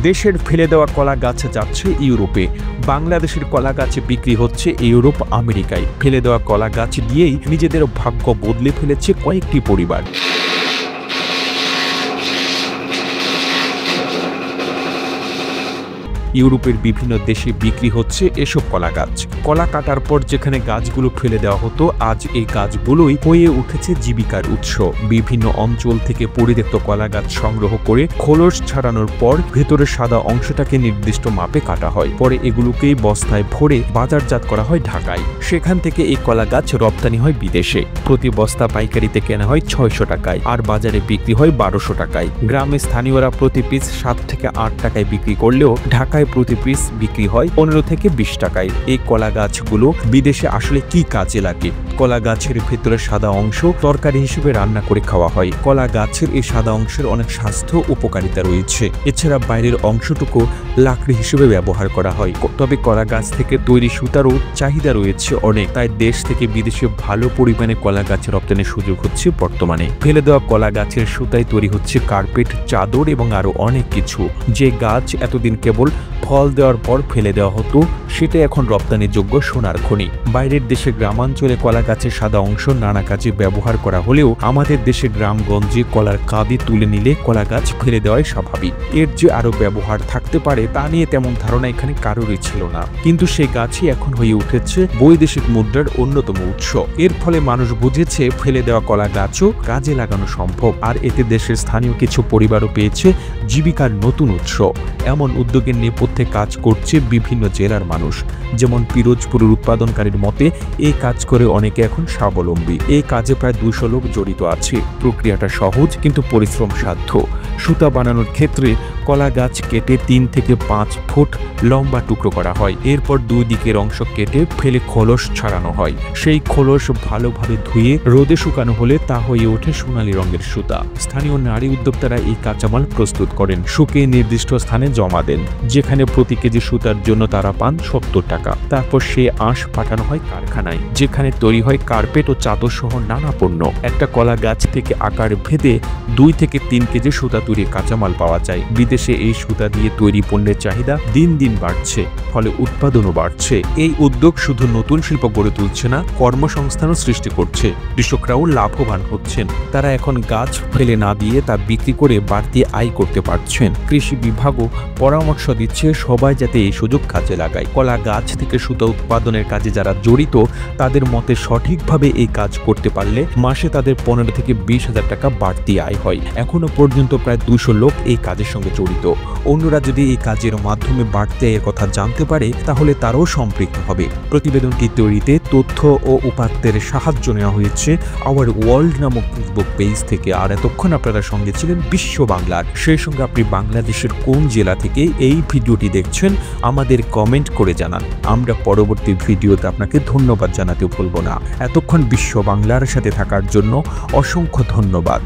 দেশের ফেলে দেওয়া কলা গাছ যাচ্ছে ইউরোপে, বাংলাদেশের কলা গাছ বিক্রি হচ্ছে ইউরোপ আমেরিকায়। ফেলে দেওয়া কলা গাছ দিয়েই নিজেদের ভাগ্য বদলে ফেলেছে কয়েকটি পরিবার। ইউরোপের বিভিন্ন দেশে বিক্রি হচ্ছে এসব কলা গাছ। কলা কাটার পর যেখানে গাছগুলো ফেলে দেওয়া হতো, আজ এই গাছগুলোই হয়ে উঠেছে জীবিকার উৎস। বিভিন্ন অঞ্চল থেকে পরিত্যক্ত কলা গাছ সংগ্রহ করে খোলস ছাড়ানোর পর ভেতরের সাদা অংশটাকে নির্দিষ্ট মাপে কাটা হয়। পরে এগুলোকেই বস্তায় ভরে বাজারজাত করা হয় ঢাকায়। সেখান থেকে এই কলা গাছ রপ্তানি হয় বিদেশে। প্রতি বস্তা পাইকারিতে কেনা হয় 600 টাকায়, আর বাজারে বিক্রি হয় 1200 টাকায়। গ্রামে স্থানীয়রা প্রতি পিস 7 থেকে 8 টাকায় বিক্রি করলেও ঢাকায় প্রতি পিস বিক্রি হয় 15 থেকে 20 টাকায়। এই কলা গাছগুলো বিদেশে আসলে কি কাজে লাগে? কলা গাছের ভেতরে সাদা অংশ তরকারি হিসেবে রান্না করে খাওয়া হয়। কলা গাছের এই সাদা অংশের অনেক স্বাস্থ্য উপকারিতা রয়েছে। এছাড়া বাইরের অংশটুকু লাকড়ি হিসেবে ব্যবহার করা হয়। তবে কলা গাছ থেকে তৈরি সুতারও চাহিদা রয়েছে অনেক, তাই দেশ থেকে বিদেশে ভালো পরিমাণে কলা গাছ রপ্তানির সুযোগ হচ্ছে বর্তমানে। ফেলে দেওয়া কলা গাছের সুতায় তৈরি হচ্ছে কার্পেট, চাদর এবং আরো অনেক কিছু। যে গাছ এতদিন কেবল ফল দেওয়ার পর ফেলে দেওয়া হতো, সেটা এখন রপ্তানিযোগ্য সোনার খনি। বাইরের দেশে গ্রামাঞ্চলে কলা গাছের সাদা অংশ নানা কাজে ব্যবহার করা হলেও আমাদের দেশে গ্রামগঞ্জে কলার কাঁদি তুলে নিলে কলা গাছ ফেলে দেওয়াই স্বাভাবিক। এর যে আরো ব্যবহার থাকতে পারে তা নিয়ে তেমন ধারণা এখানে কারোরই ছিল না, কিন্তু সেই গাছই এখন হয়ে উঠেছে বৈদেশিক মুদ্রার অন্যতম উৎস। এর ফলে মানুষ বুঝেছে ফেলে দেওয়া কলা গাছও কাজে লাগানো সম্ভব, আর এতে দেশের স্থানীয় কিছু পরিবারও পেয়েছে জীবিকার নতুন উৎস। এমন উদ্যোগের নেপথ্যে কাজ করছে বিভিন্ন জেলার মানুষ। যেমন পিরোজপুরের উৎপাদনকারীর মতে এই কাজ করে অনেকে এখন স্বাবলম্বী। এই কাজে প্রায় 200 লোক জড়িত আছে। প্রক্রিয়াটা সহজ কিন্তু পরিশ্রম সাধ্য। সুতা বানানোর ক্ষেত্রে কলা গাছ কেটে 3 থেকে 5 ফুট লম্বা টুকরো করা হয়। এরপর দুই দিকের অংশ কেটে ফেলে খোলস ছাড়ানো হয়। সেই খোলস ভালোভাবে ধুয়ে রোদে শুকানো হলে তা হয়ে ওঠে সোনালী রঙের সুতা। স্থানীয় নারী উদ্যোক্তারা এই কাঁচামাল প্রস্তুত করেন, শুকিয়ে নির্দিষ্ট স্থানে জমা দেন, যেখানে প্রতি কেজি সুতার জন্য তারা পান 70 টাকা। তারপর সে আঁশ পাঠানো হয় কারখানায়, যেখানে তৈরি হয় কার্পেট ও চাদর সহ নানা পণ্য। একটা কলা গাছ থেকে আকার ভেদে 2 থেকে 3 কেজি সুতা তৈরি কাঁচামাল পাওয়া যায়। বিদেশে এই সুতা দিয়ে তৈরি পণ্যের চাহিদা দিন দিন বাড়ছে, ফলে উৎপাদনও বাড়ছে। এই উদ্যোগ শুধু নতুন শিল্প গড়ে তুলছে না, কর্মসংস্থানও সৃষ্টি করছে। কৃষকরাও লাভবান হচ্ছেন। তারা এখন গাছ ফেলে না দিয়ে তা বিক্রি করে বাড়তি আয় করতে পারছেন। কৃষি বিভাগও পরামর্শ দিচ্ছে সবাই যাতে এই সুযোগ কাজে লাগায়। কলা গাছ থেকে সুতা উৎপাদনের কাজে যারা জড়িত, তাদের মতে সঠিকভাবে এই কাজ করতে পারলে মাসে তাদের 15 থেকে 20,000 টাকা বাড়তি আয় হয়। এখনো পর্যন্ত প্রায় 200 লোক এই কাজের সঙ্গে জড়িত। অন্যরা যদি এই কাজের মাধ্যমে বাড়তি আয়ের কথা জানতে পারে, তাহলে তারাও সম্পৃক্ত হবে। প্রতিবেদনটি তৈরিতে তথ্য ও উপাত্তের সাহায্য নেওয়া হয়েছে আওয়ার ওয়ার্ল্ড নামক ফেসবুক পেজ থেকে। আর এতক্ষণ আপনারা সঙ্গে ছিলেন বিশ্ব বাংলার। সেই সঙ্গে আপনি বাংলাদেশের কোন জেলা থেকে এই ভিডিওটি দেখছেন আমাদের কমেন্ট করে জানান। আমরা পরবর্তী ভিডিওতে আপনাকে ধন্যবাদ জানাতে ভুলব না। এতক্ষণ বিশ্ব বাংলার সাথে থাকার জন্য অসংখ্য ধন্যবাদ।